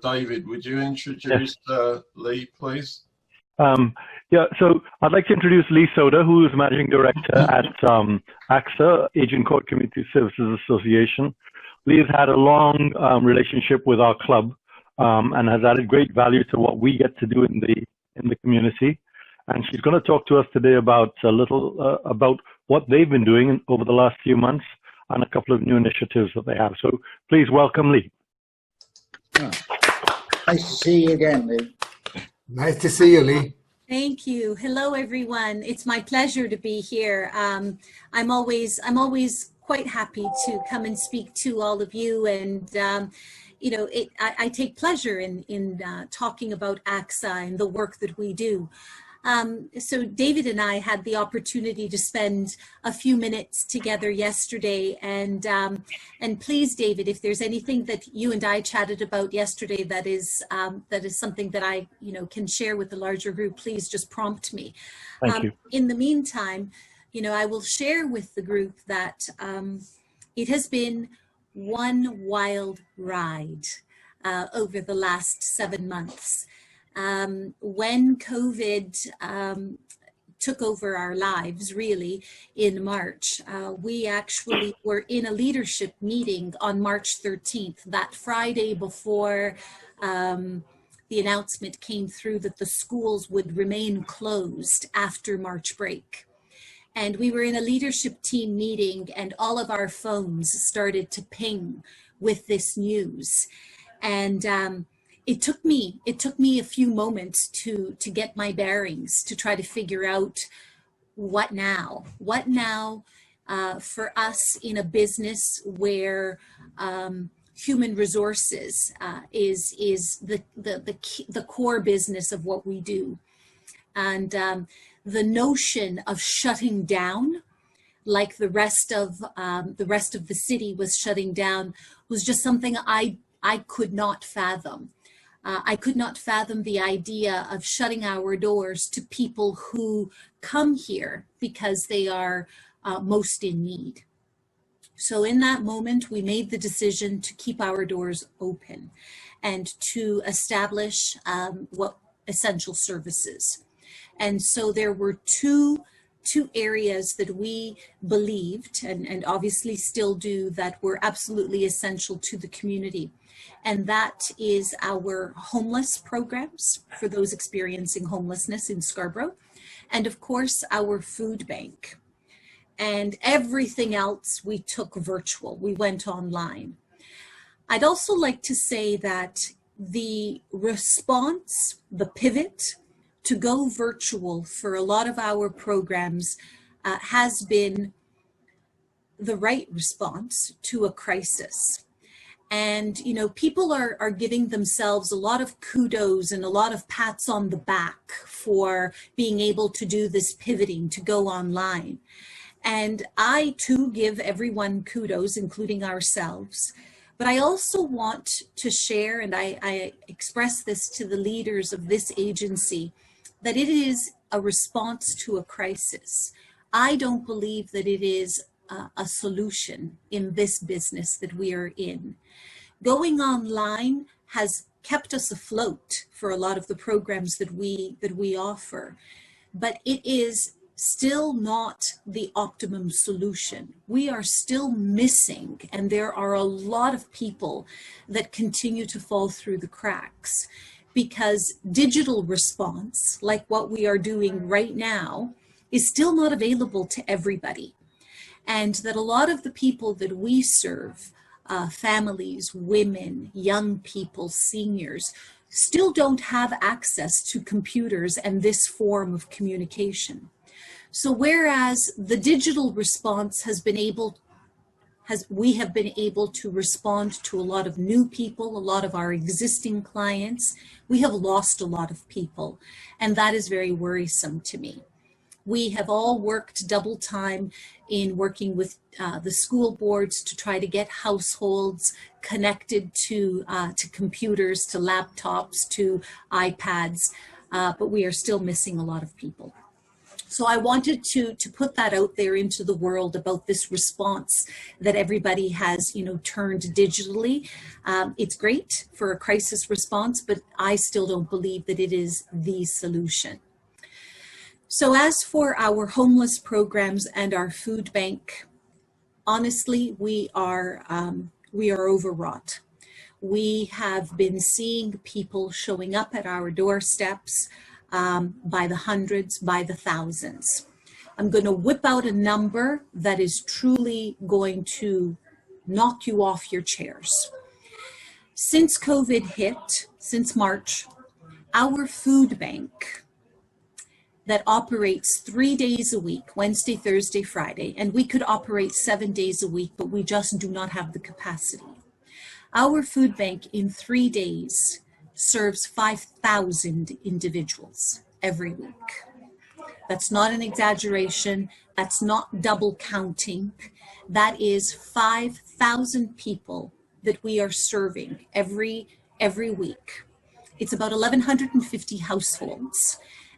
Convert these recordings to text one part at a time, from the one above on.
David. Would you introduce Lee, please? Yeah, so I'd like to introduce Lee Soda, who is Managing Director at ACSA, Agincourt Community Services Association. Lee has had a long relationship with our club and has added great value to what we get to do in the community. And she's going to talk to us today about a little about what they've been doing over the last few months and a couple of new initiatives that they have. So please welcome Lee. Oh, nice to see you again, Lee. Nice to see you, Lee. Thank you. Hello, everyone. It's my pleasure to be here. I'm always quite happy to come and speak to all of you, and you know, I take pleasure in talking about ACSA and the work that we do. So David and I had the opportunity to spend a few minutes together yesterday, and please, David, if there's anything that you and I chatted about yesterday that is something that I can share with the larger group, please just prompt me. Thank you. In the meantime, I will share with the group that it has been one wild ride over the last 7 months. When COVID took over our lives, really, in March, we actually were in a leadership meeting on March 13th, that Friday before the announcement came through that the schools would remain closed after March break. And we were in a leadership team meeting, and all of our phones started to ping with this news. And it took me a few moments to get my bearings, to try to figure out what now for us in a business where human resources is the core business of what we do. And the notion of shutting down, like the rest of the city was shutting down, was just something I could not fathom. I could not fathom the idea of shutting our doors to people who come here because they are most in need. So in that moment, we made the decision to keep our doors open and to establish what essential services. And so there were two areas that we believed, and obviously still do, that were absolutely essential to the community. And that is our homeless programs for those experiencing homelessness in Scarborough, and of course our food bank. And everything else we took virtual, we went online. I'd also like to say that the response, the pivot to go virtual for a lot of our programs has been the right response to a crisis. And, people are giving themselves a lot of kudos and a lot of pats on the back for being able to do this pivoting, to go online. And I too give everyone kudos, including ourselves. But I also want to share, and I express this to the leaders of this agency, that it is a response to a crisis. I don't believe that it is a solution in this business that we are in. Going online has kept us afloat for a lot of the programs that we offer, but it is still not the optimum solution. We are still missing, and there are a lot of people that continue to fall through the cracks, because digital response, like what we are doing right now, is still not available to everybody. And that a lot of the people that we serve, families, women, young people, seniors, still don't have access to computers and this form of communication. So whereas the digital response we have been able to respond to a lot of new people, a lot of our existing clients, we have lost a lot of people, and that is very worrisome to me. We have all worked double time in working with the school boards to try to get households connected to computers, to laptops, to iPads, but we are still missing a lot of people. So I wanted to put that out there into the world about this response that everybody has, turned digitally. It's great for a crisis response, but I still don't believe that it is the solution. So as for our homeless programs and our food bank, honestly, we are overwrought. We have been seeing people showing up at our doorsteps by the hundreds, by the thousands. I'm going to whip out a number that is truly going to knock you off your chairs. Since COVID hit, since March, our food bank that operates 3 days a week, Wednesday, Thursday, Friday, and we could operate 7 days a week, but we just do not have the capacity. Our food bank in 3 days serves 5,000 individuals every week. That's not an exaggeration. That's not double counting. That is 5,000 people that we are serving every week. It's about 1,150 households.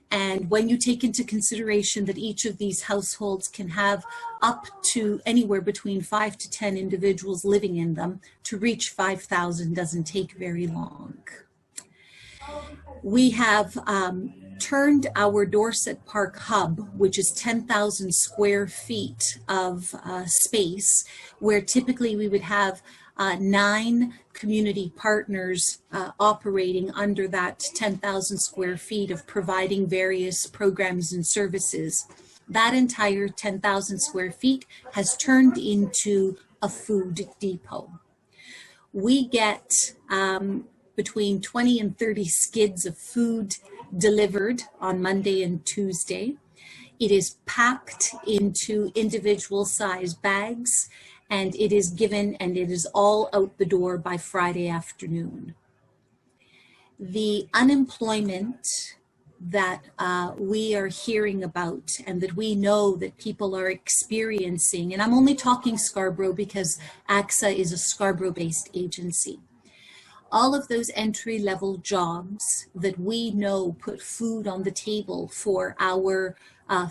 And when you take into consideration that each of these households can have up to anywhere between 5 to 10 individuals living in them, to reach 5,000 doesn't take very long. We have turned our Dorset Park hub, which is 10,000 square feet of space, where typically we would have 9 community partners operating under that 10,000 square feet of providing various programs and services. That entire 10,000 square feet has turned into a food depot. We get between 20 and 30 skids of food delivered on Monday and Tuesday. It is packed into individual size bags, and it is given and it is all out the door by Friday afternoon. The unemployment that we are hearing about and that we know that people are experiencing, and I'm only talking Scarborough because ACSA is a Scarborough-based agency. All of those entry-level jobs that we know put food on the table for our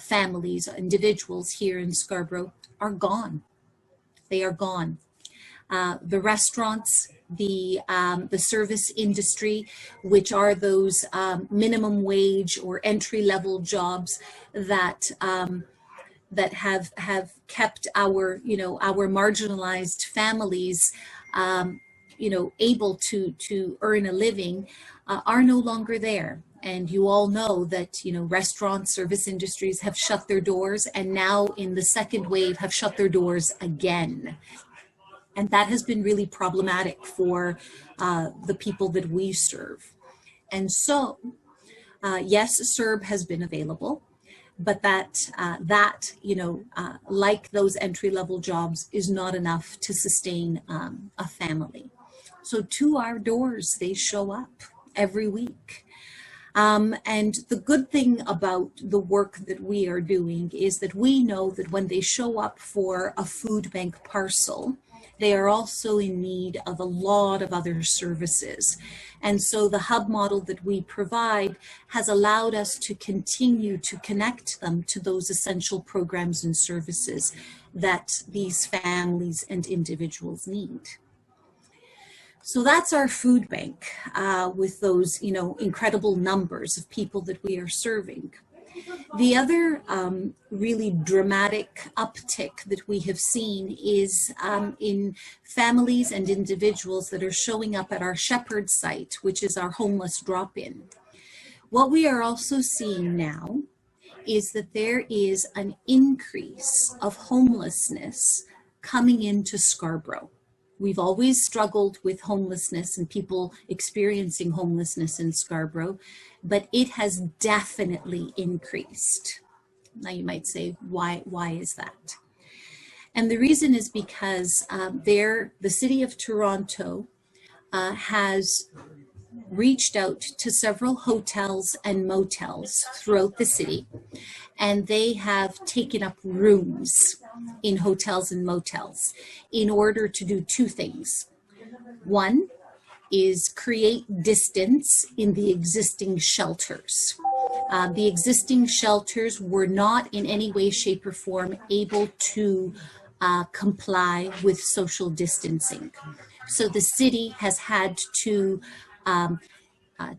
families, individuals here in Scarborough are gone. They are gone. The restaurants, the service industry, which are those minimum wage or entry-level jobs that have kept our our marginalized families able to earn a living, are no longer there. And you all know that, restaurants, service industries have shut their doors, and now in the second wave have shut their doors again. And that has been really problematic for the people that we serve. And so, yes, CERB has been available, but that like those entry-level jobs, is not enough to sustain a family. So to our doors, they show up every week. And the good thing about the work that we are doing is that we know that when they show up for a food bank parcel, they are also in need of a lot of other services. And so the hub model that we provide has allowed us to continue to connect them to those essential programs and services that these families and individuals need. So that's our food bank with those, incredible numbers of people that we are serving. The other really dramatic uptick that we have seen is in families and individuals that are showing up at our Shepherd site, which is our homeless drop-in. What we are also seeing now is that there is an increase of homelessness coming into Scarborough. We've always struggled with homelessness and people experiencing homelessness in Scarborough, but it has definitely increased. Now you might say, why is that? And the reason is because the City of Toronto has reached out to several hotels and motels throughout the city, and they have taken up rooms in hotels and motels in order to do two things. One is create distance in the existing shelters. The existing shelters were not in any way, shape, or form able to comply with social distancing. So the city has had to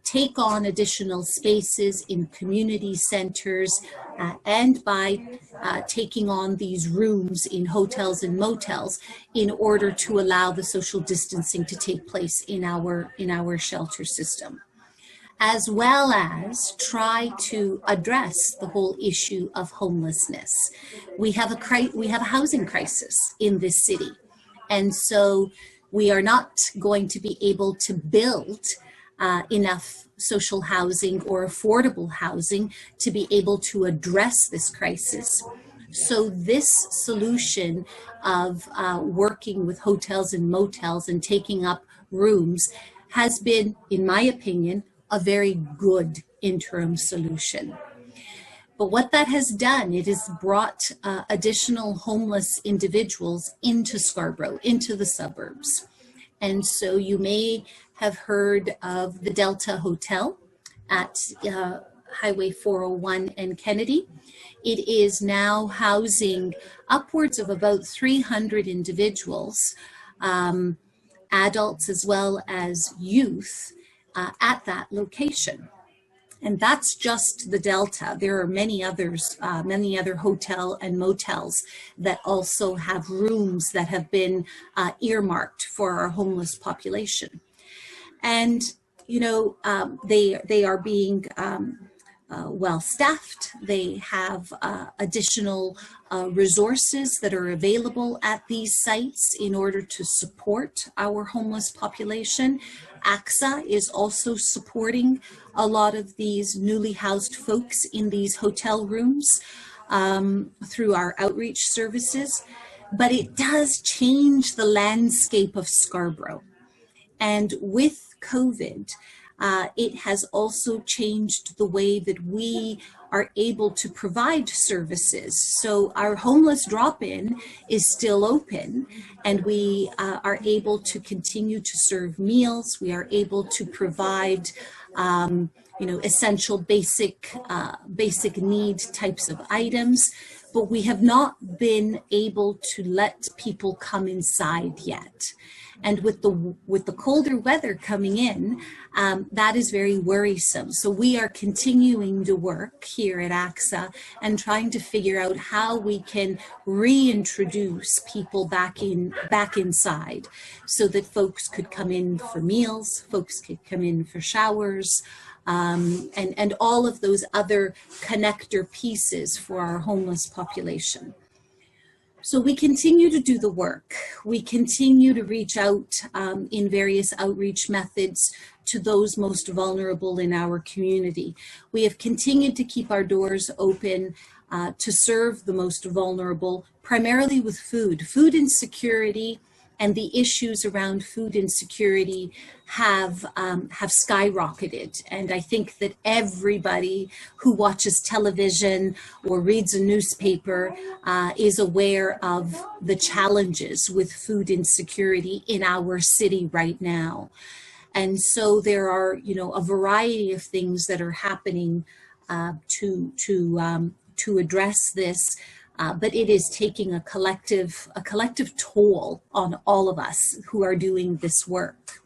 take on additional spaces in community centers and by taking on these rooms in hotels and motels in order to allow the social distancing to take place in our shelter system, as well as try to address the whole issue of homelessness. We have a housing crisis in this city, and so we are not going to be able to build enough social housing or affordable housing to be able to address this crisis. So this solution of working with hotels and motels and taking up rooms has been, in my opinion, a very good interim solution. But what that has done, it has brought additional homeless individuals into Scarborough, into the suburbs. And so you may have heard of the Delta Hotel at Highway 401 and Kennedy. It is now housing upwards of about 300 individuals, adults as well as youth, at that location. And that's just the Delta. There are many others, many other hotel and motels that also have rooms that have been earmarked for our homeless population. And, you know, they are being well staffed. They have additional resources that are available at these sites in order to support our homeless population. ACSA is also supporting a lot of these newly housed folks in these hotel rooms through our outreach services. But it does change the landscape of Scarborough. And with COVID, it has also changed the way that we are able to provide services. So our homeless drop-in is still open, and we are able to continue to serve meals. We are able to provide essential basic need types of items, but we have not been able to let people come inside yet. And with the colder weather coming in, that is very worrisome. So we are continuing to work here at ACSA and trying to figure out how we can reintroduce people back inside, so that folks could come in for meals, folks could come in for showers, and all of those other connector pieces for our homeless population. So we continue to do the work. We continue to reach out in various outreach methods to those most vulnerable in our community. We have continued to keep our doors open to serve the most vulnerable, primarily with food. Food insecurity and the issues around food insecurity have skyrocketed. And I think that everybody who watches television or reads a newspaper is aware of the challenges with food insecurity in our city right now. And so there are, a variety of things that are happening to address this. But it is taking a collective toll on all of us who are doing this work.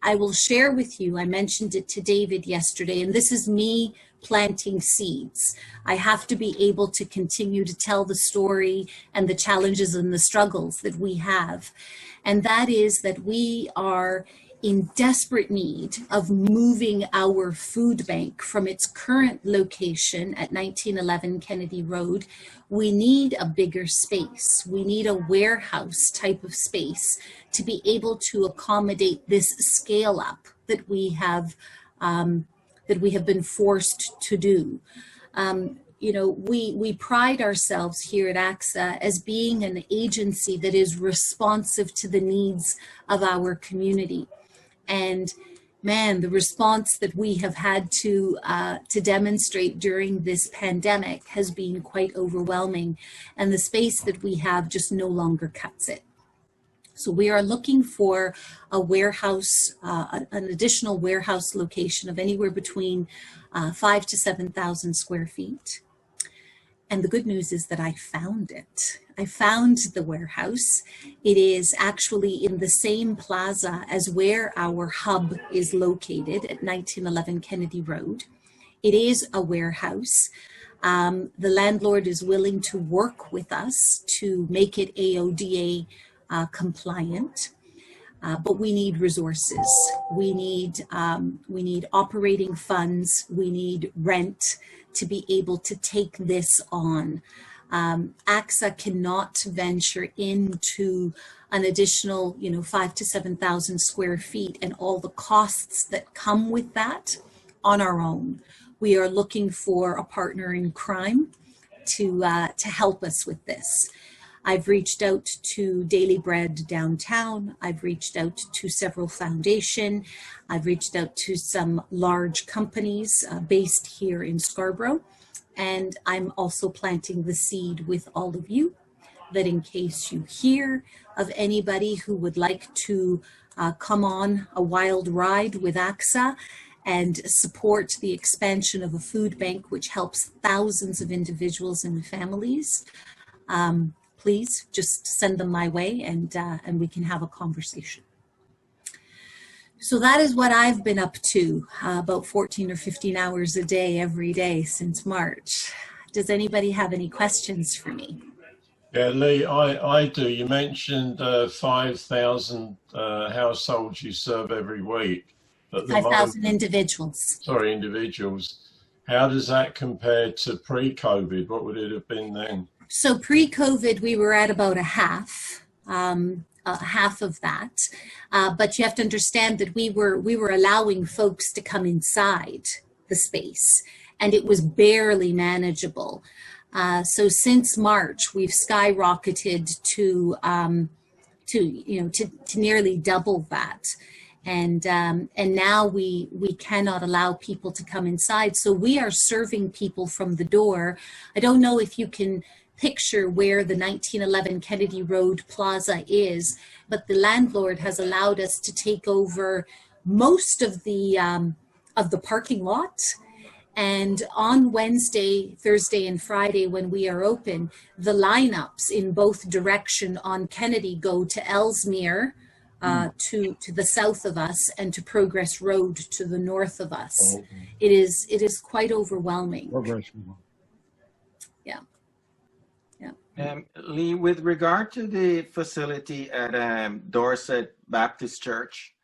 I will share with you, I mentioned it to David yesterday, and this is me planting seeds. I have to be able to continue to tell the story and the challenges and the struggles that we have. And that is that we are in desperate need of moving our food bank from its current location at 1911 Kennedy Road. We need a bigger space. We need a warehouse type of space to be able to accommodate this scale up that we have been forced to do. We pride ourselves here at ACSA as being an agency that is responsive to the needs of our community. And man, the response that we have had to demonstrate during this pandemic has been quite overwhelming, and the space that we have just no longer cuts it. So we are looking for a warehouse, an additional warehouse location of anywhere between 5,000 to 7,000 square feet. And the good news is that I found it. I found the warehouse. It is actually in the same plaza as where our hub is located at 1911 Kennedy Road. It is a warehouse. The landlord is willing to work with us to make it AODA compliant. But we need resources. We need operating funds. We need rent to be able to take this on. ACSA cannot venture into an additional, 5,000 to 7,000 square feet and all the costs that come with that on our own. We are looking for a partner in crime to help us with this. I've reached out to Daily Bread downtown. I've reached out to several foundations. I've reached out to some large companies based here in Scarborough. And I'm also planting the seed with all of you that in case you hear of anybody who would like to come on a wild ride with ACSA and support the expansion of a food bank which helps thousands of individuals and families, please just send them my way and we can have a conversation. So that is what I've been up to, about 14 or 15 hours a day, every day since March. Does anybody have any questions for me? Yeah, Lee, I do. You mentioned 5,000 households you serve every week. 5,000 individuals. Sorry, individuals. How does that compare to pre-COVID? What would it have been then? So pre-COVID, we were at about half of that. But you have to understand that we were allowing folks to come inside the space, and it was barely manageable. So since March, we've skyrocketed to nearly double that. And now we cannot allow people to come inside. So we are serving people from the door. I don't know if you can picture where the 1911 Kennedy Road Plaza is, but the landlord has allowed us to take over most of the parking lot. And on Wednesday, Thursday, and Friday, when we are open, the lineups in both direction on Kennedy go to Ellesmere, to the south of us, and to Progress Road to the north of us. Okay. It is quite overwhelming. Yeah. Lee, with regard to the facility at Dorset Baptist Church,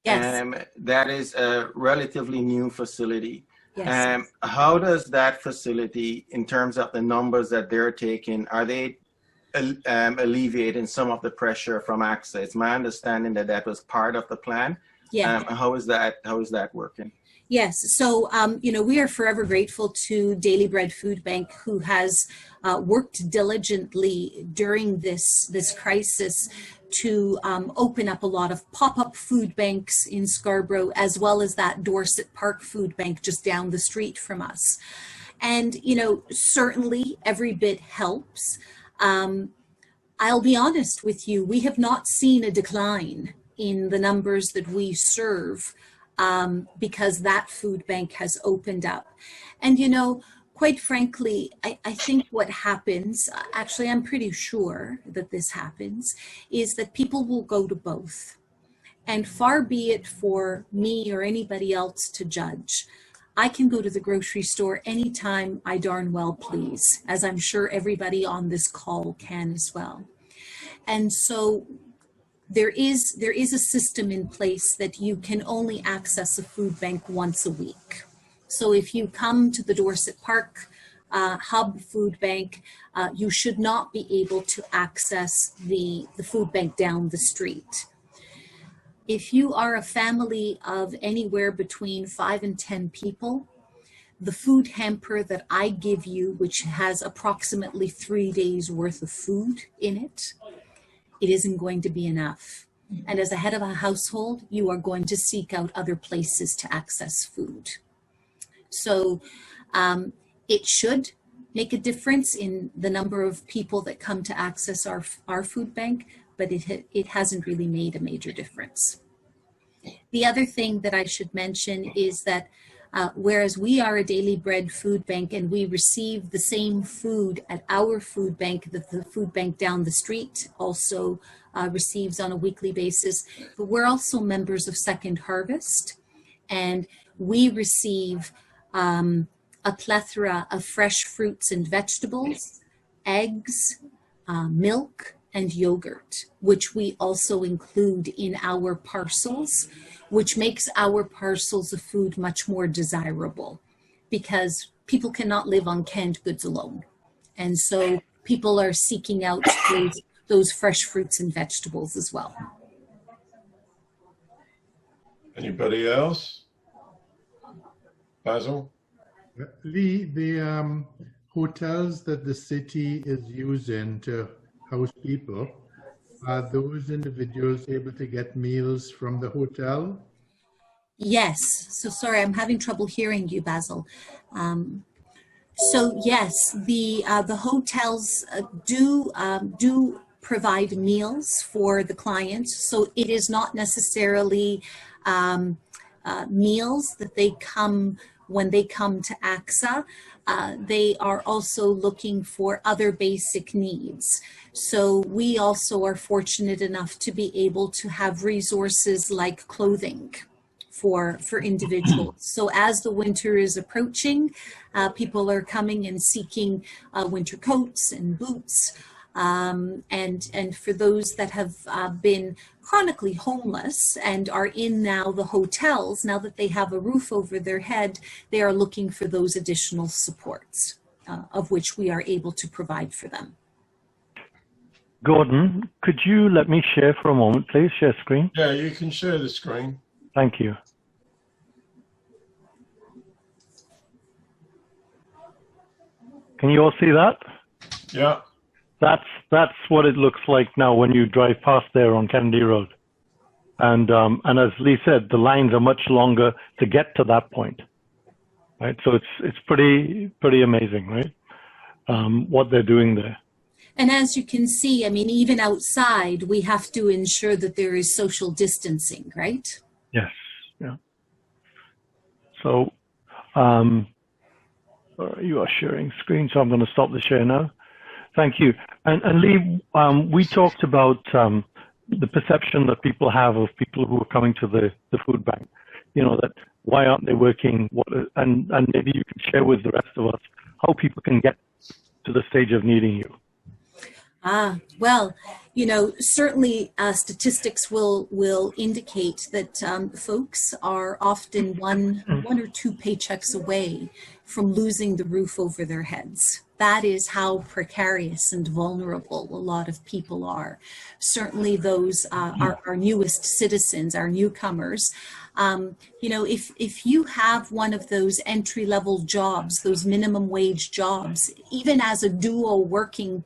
Yes. that is a relatively new facility. Yes. How does that facility, in terms of the numbers that they're taking, are they alleviating some of the pressure from ACSA? It's my understanding that that was part of the plan. Yeah. How is that working? Yes. So, we are forever grateful to Daily Bread Food Bank, who has worked diligently during this crisis to open up a lot of pop-up food banks in Scarborough, as well as that Dorset Park Food Bank just down the street from us. And, certainly every bit helps. I'll be honest with you, we have not seen a decline in the numbers that we serve because that food bank has opened up. And, quite frankly, I think what happens, actually, I'm pretty sure that this happens, is that people will go to both. And far be it for me or anybody else to judge. I can go to the grocery store anytime I darn well please, as I'm sure everybody on this call can as well. And so there is a system in place that you can only access a food bank once a week. So if you come to the Dorset Park Hub Food Bank, you should not be able to access the food bank down the street. If you are a family of anywhere between 5 and 10 people, the food hamper that I give you, which has approximately 3 days worth of food in it, it isn't going to be enough. And as a head of a household, you are going to seek out other places to access food. So it should make a difference in the number of people that come to access our food bank, but it hasn't really made a major difference. The other thing that I should mention is that whereas we are a daily bread food bank and we receive the same food at our food bank that the food bank down the street also receives on a weekly basis, but we're also members of Second Harvest, and we receive a plethora of fresh fruits and vegetables, eggs, milk, and yogurt, which we also include in our parcels, which makes our parcels of food much more desirable because people cannot live on canned goods alone. And so people are seeking out those fresh fruits and vegetables as well. Anybody else? Basil? Lee, the hotels that the city is using to house people, are those individuals able to get meals from the hotel? Yes. So sorry, I'm having trouble hearing you, Basil. So yes, the hotels do provide meals for the clients. So it is not necessarily meals that they come when they come to ACSA. They are also looking for other basic needs. So we also are fortunate enough to be able to have resources like clothing for individuals. So as the winter is approaching, people are coming and seeking winter coats and boots. And for those that have been chronically homeless and are in now the hotels, now that they have a roof over their head, they are looking for those additional supports, of which we are able to provide for them. Gordon, could you let me share for a moment, please? Share screen. Yeah, you can share the screen. Thank you. Can you all see that? Yeah. That's what it looks like now when you drive past there on Kennedy Road. And as Lee said, the lines are much longer to get to that point, right? So it's pretty amazing, right? What they're doing there. And as you can see, I mean, even outside, we have to ensure that there is social distancing, right? Yes, yeah. So you are sharing screen, so I'm going to stop the share now. Thank you. And Lee, we talked about the perception that people have of people who are coming to the food bank. You know, that why aren't they working? And maybe you can share with the rest of us how people can get to the stage of needing you. Well, you know, certainly statistics will indicate that folks are often one or two paychecks away from losing the roof over their heads. That is how precarious and vulnerable a lot of people are. Certainly those our newest citizens, our newcomers. You know, if you have one of those entry-level jobs, those minimum wage jobs, even as a duo working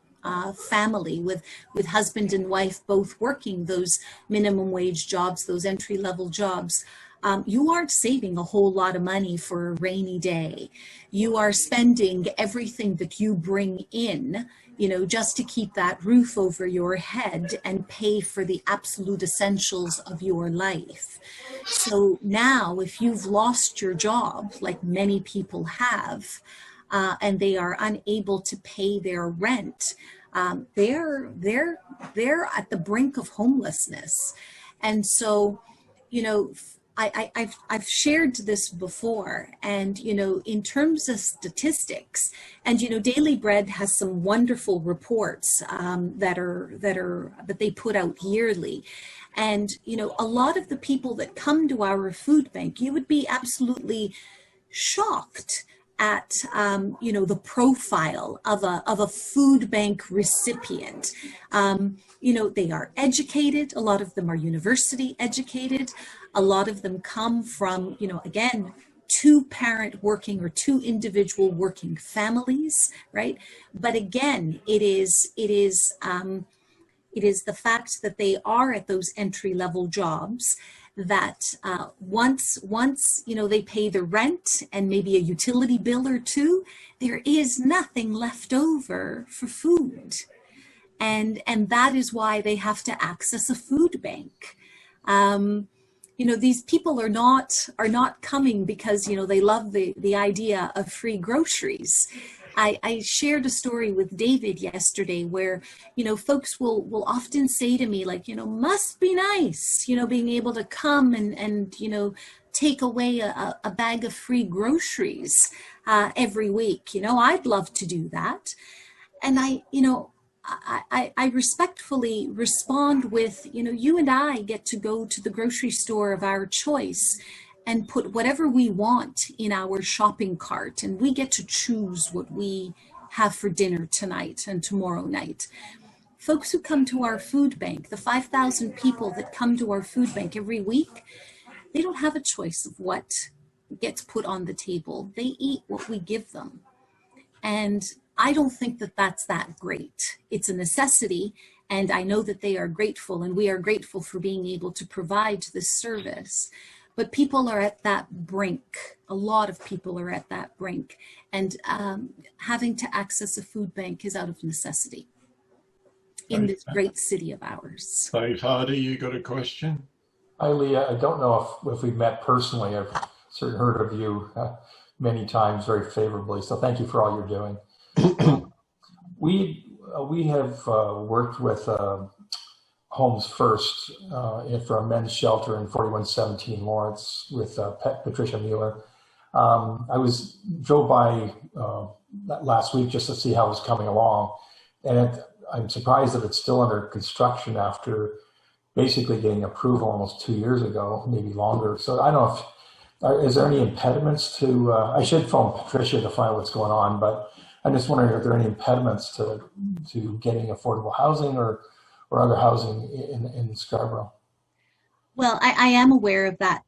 family with husband and wife both working those minimum wage jobs, those entry-level jobs, you aren't saving a whole lot of money for a rainy day. You are spending everything that you bring in, you know, just to keep that roof over your head and pay for the absolute essentials of your life. So now, if you've lost your job, like many people have, and they are unable to pay their rent, they're at the brink of homelessness. And so, you know, I've shared this before, and you know, in terms of statistics, and you know, Daily Bread has some wonderful reports that they put out yearly, and you know, a lot of the people that come to our food bank, you would be absolutely shocked at you know, the profile of a food bank recipient. You know, they are educated. A lot of them are university educated. A lot of them come from, you know, again, two-parent working or two individual working families, right? But again, it is the fact that they are at those entry-level jobs that once you know, they pay the rent and maybe a utility bill or two, there is nothing left over for food. And that is why they have to access a food bank. These people are not coming because, they love the idea of free groceries. I shared a story with David yesterday where, folks will often say to me, like, must be nice, being able to come and take away a bag of free groceries every week. I'd love to do that. And I respectfully respond with, you and I get to go to the grocery store of our choice and put whatever we want in our shopping cart, and we get to choose what we have for dinner tonight and tomorrow night. Folks who come to our food bank, the 5,000 people that come to our food bank every week, they don't have a choice of what gets put on the table. They eat what we give them. And I don't think that that's that great. It's a necessity, and I know that they are grateful, and we are grateful for being able to provide this service. But people are at that brink. A lot of people are at that brink, and having to access a food bank is out of necessity in this great city of ours. Dave Hardy, you got a question? Hi, Leah. I don't know if we've met personally. I've certainly heard of you many times very favorably, so thank you for all you're doing. We have worked with Homes First for a men's shelter in 4117 Lawrence with Patricia Mueller. I drove by last week just to see how it was coming along, and I'm surprised that it's still under construction after basically getting approval almost 2 years ago, maybe longer. So I don't know is there any impediments to, I should phone Patricia to find out what's going on, but I'm just wondering if there are any impediments to getting affordable housing or other housing in Scarborough. Well, I am aware of that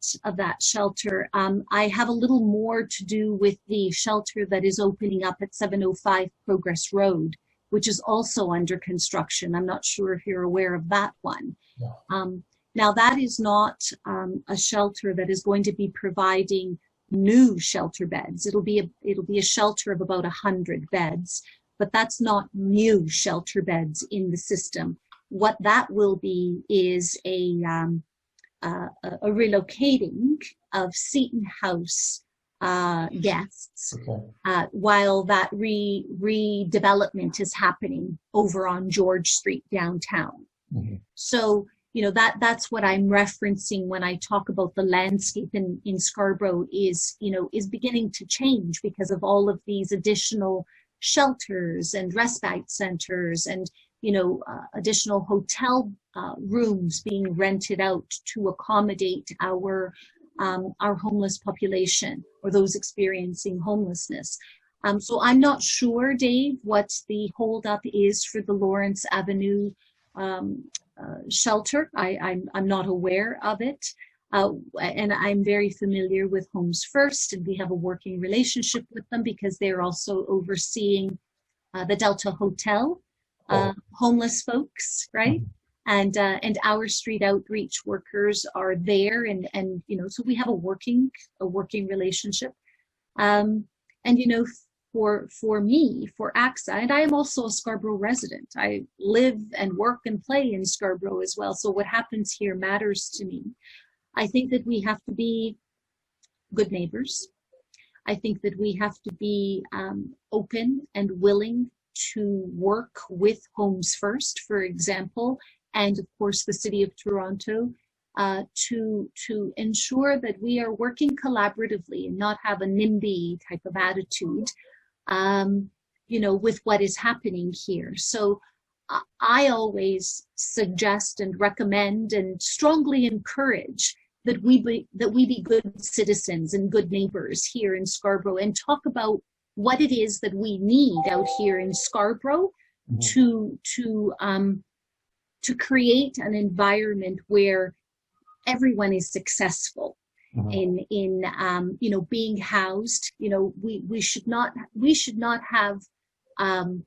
shelter. I have a little more to do with the shelter that is opening up at 705 Progress Road, which is also under construction. I'm not sure if you're aware of that one. Yeah. Now, that is not a shelter that is going to be providing new shelter beds. It'll be a shelter of about 100 beds, but that's not new shelter beds in the system. What that will be is a relocating of Seton House guests, okay, while that redevelopment is happening over on George Street downtown. Mm-hmm. So, that's what I'm referencing when I talk about the landscape in Scarborough is beginning to change because of all of these additional shelters and respite centers and, additional hotel rooms being rented out to accommodate our homeless population or those experiencing homelessness. So I'm not sure, Dave, what the holdup is for the Lawrence Avenue shelter. I'm not aware of it. And I'm very familiar with Homes First, and we have a working relationship with them because they're also overseeing the Delta Hotel, homeless folks, right? And our street outreach workers are there, and so we have a working relationship. And for me, for ACSA, and I am also a Scarborough resident. I live and work and play in Scarborough as well. So what happens here matters to me. I think that we have to be good neighbors. I think that we have to be open and willing to work with Homes First, for example, and of course the City of Toronto, to ensure that we are working collaboratively and not have a NIMBY type of attitude, with what is happening here. So I always suggest and recommend and strongly encourage that we be good citizens and good neighbors here in Scarborough and talk about what it is that we need out here in Scarborough to create an environment where everyone is successful in being housed. We should not have the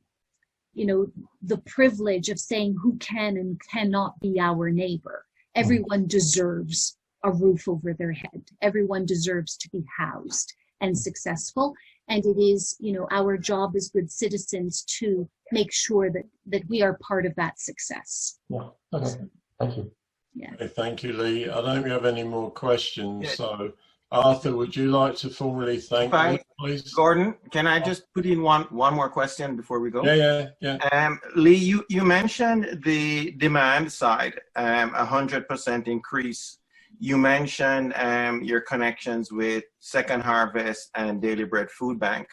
privilege of saying who can and cannot be our neighbor. Everyone deserves a roof over their head. Everyone deserves to be housed and successful. And it is, our job as good citizens to make sure that we are part of that success. Yeah. Okay. Thank you. Yeah. Okay, thank you, Lee. I don't have any more questions. Yeah. So, Arthur, would you like to formally thank Lee, please? Gordon, can I just put in one more question before we go? Yeah. Lee, you mentioned the demand side, 100% increase. You mentioned your connections with Second Harvest and Daily Bread Food Bank.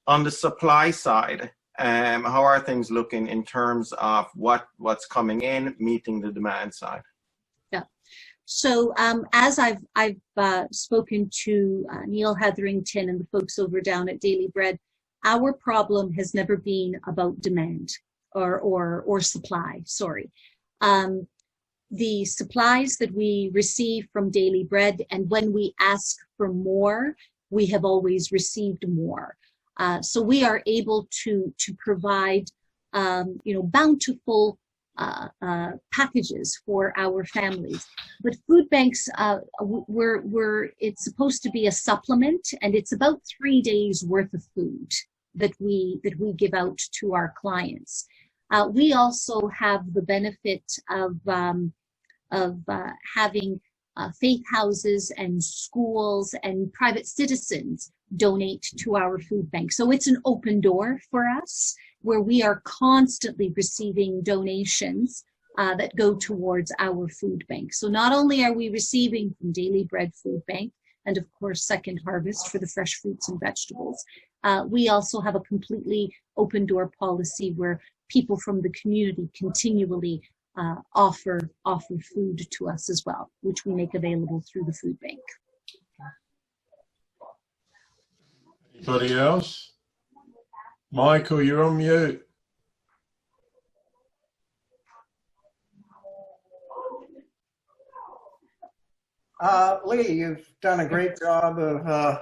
On the supply side, how are things looking in terms of what's coming in, meeting the demand side? Yeah. So as I've spoken to Neil Hetherington and the folks over down at Daily Bread, our problem has never been about demand or supply. Sorry. The supplies that we receive from Daily Bread, and when we ask for more, we have always received more. So we are able to provide, bountiful packages for our families. But food banks, it's supposed to be a supplement, and it's about 3 days worth of food that we give out to our clients. We also have the benefit of having faith houses and schools and private citizens donate to our food bank. So it's an open door for us, where we are constantly receiving donations that go towards our food bank. So not only are we receiving from Daily Bread Food Bank, and of course Second Harvest for the fresh fruits and vegetables, we also have a completely open door policy where people from the community continually offer food to us as well, which we make available through the food bank. Anybody else? Michael, you're on mute. Lee, you've done a great job of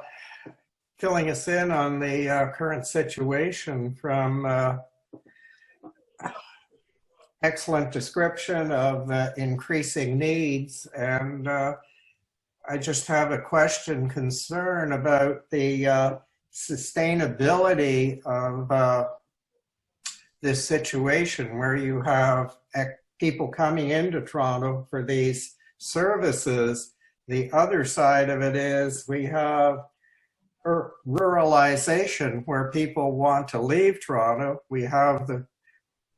filling us in on the current situation, from excellent description of increasing needs. And I just have a concern about the sustainability of this situation, where you have people coming into Toronto for these services. The other side of it is we have ruralization, where people want to leave Toronto. We have the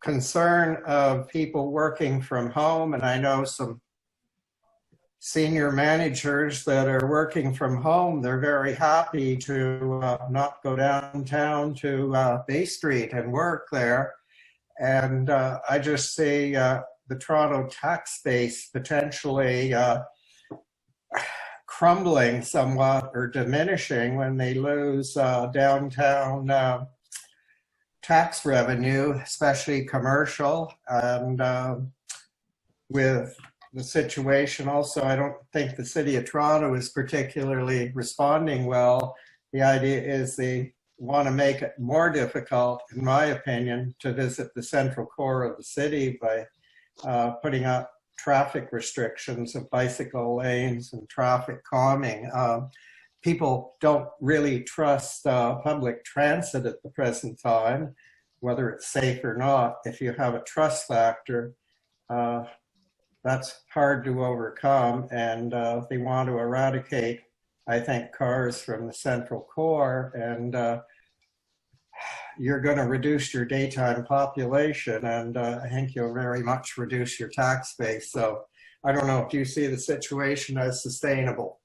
concern of people working from home, and I know some senior managers that are working from home. They're very happy to not go downtown to Bay Street and work there. And I just see the Toronto tax base potentially crumbling somewhat or diminishing when they lose downtown tax revenue, especially commercial. And with the situation also, I don't think the City of Toronto is particularly responding well. The idea is they want to make it more difficult, in my opinion, to visit the central core of the city by putting up traffic restrictions of bicycle lanes and traffic calming. People don't really trust public transit at the present time, whether it's safe or not. If you have a trust factor, that's hard to overcome, and they want to eradicate, I think, cars from the central core, and you're going to reduce your daytime population, and I think you'll very much reduce your tax base. So I don't know, do you see the situation as sustainable?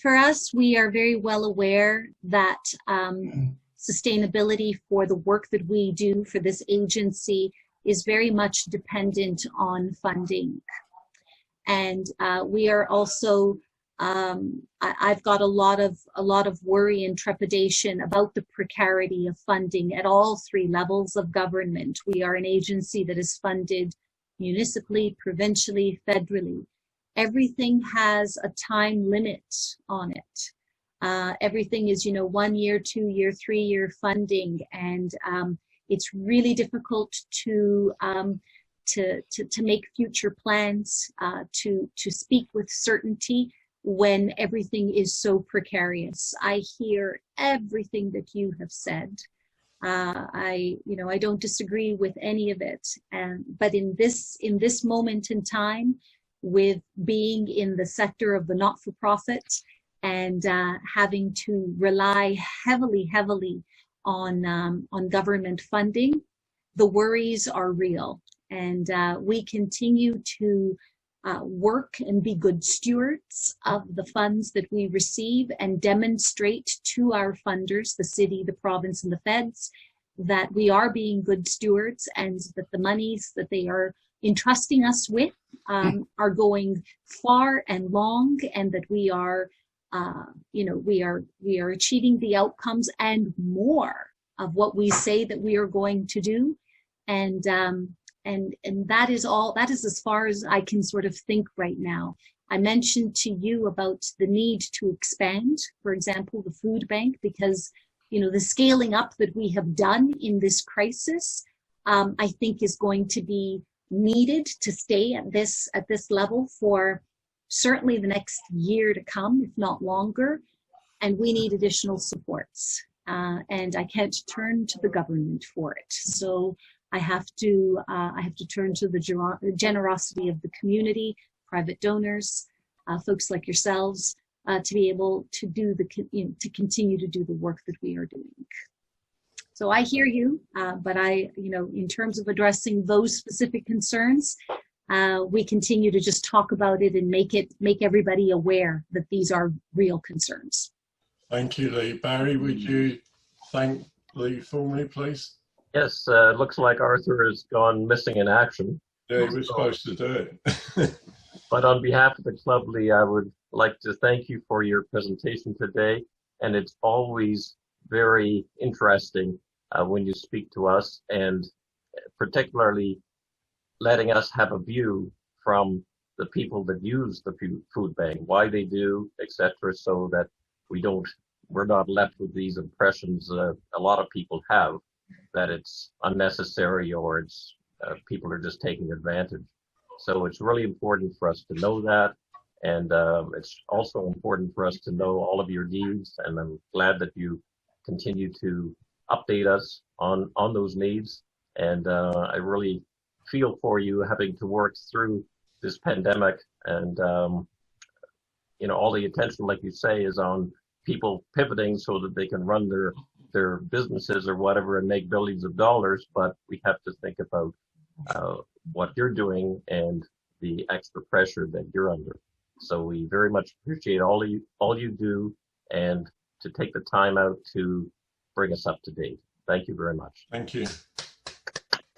For us, we are very well aware that sustainability for the work that we do for this agency is very much dependent on funding. And we are also, I've got a lot of worry and trepidation about the precarity of funding at all 3 levels of government. We are an agency that is funded municipally, provincially, federally. Everything has a time limit on it. Everything is, 1 year, 2 year, 3 year funding, and it's really difficult to make future plans, to speak with certainty. when everything is so precarious. I hear everything that you have said. I don't disagree with any of it. But in this moment in time, with being in the sector of the not-for-profit and having to rely heavily on government funding, the worries are real. And we continue to work and be good stewards of the funds that we receive and demonstrate to our funders, the city, the province, and the feds, that we are being good stewards and that the monies that they are entrusting us with are going far and long, and that we are achieving the outcomes and more of what we say that we are going to do. And that is as far as I can sort of think right now. I mentioned to you about the need to expand, for example, the food bank, because the scaling up that we have done in this crisis, I think is going to be needed to stay at this level for certainly the next year to come, if not longer. And we need additional supports. And I can't turn to the government for it. So I have to turn to the generosity of the community, private donors, folks like yourselves, to be able to do to continue to do the work that we are doing. So I hear you, but in terms of addressing those specific concerns, we continue to just talk about it and make everybody aware that these are real concerns. Thank you, Lee. Barry, would you thank Lee formally, please? Yes, looks like Arthur has gone missing in action. Yeah, he was supposed to do it. But on behalf of the club, Lee, I would like to thank you for your presentation today. And it's always very interesting when you speak to us, and particularly letting us have a view from the people that use the food bank, why they do, etc., so that we're not left with these impressions a lot of people have, that it's unnecessary or it's people are just taking advantage. So it's really important for us to know that, and it's also important for us to know all of your needs, and I'm glad that you continue to update us on those needs. And I really feel for you having to work through this pandemic, and all the attention, like you say, is on people pivoting so that they can run their businesses or whatever and make billions of dollars, but we have to think about what you're doing and the extra pressure that you're under. So we very much appreciate all you do, and to take the time out to bring us up to date. Thank you very much. Thank you.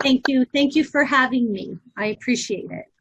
Thank you. Thank you for having me. I appreciate it.